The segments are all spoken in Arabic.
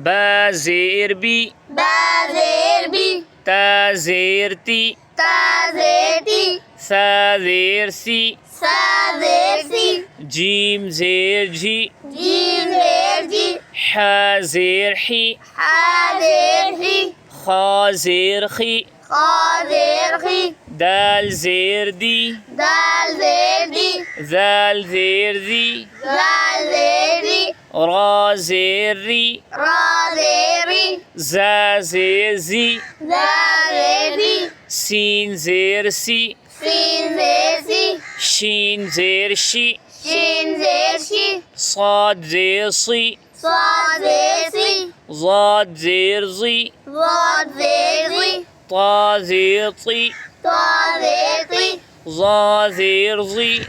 با زیر بی تا زیر تی ثا زیر سی جیم زیر جی ح زیر حی خا زیر خی دال زیر دی ذال زیر ذی را زیر ری زا زیر زی سین زیر سی شین زیر شی صاد زیر صی ضاد زیر زی طا زیر طی ظا زیر ظی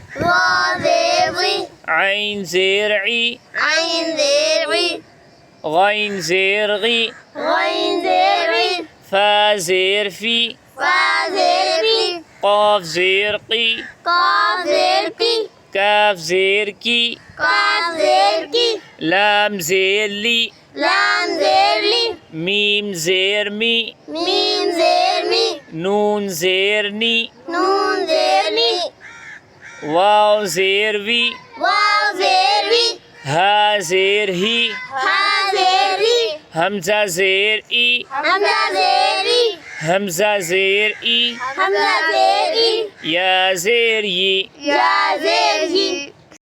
عین زیر عی غین زیر غی فا زیر فی قاف زیر قی کاف زیر کی لام زیر لی میم زیر می نون زیر نی واو زیر وی ها زیر هی همزه زیر ای همزه زیر ای یا زیر یی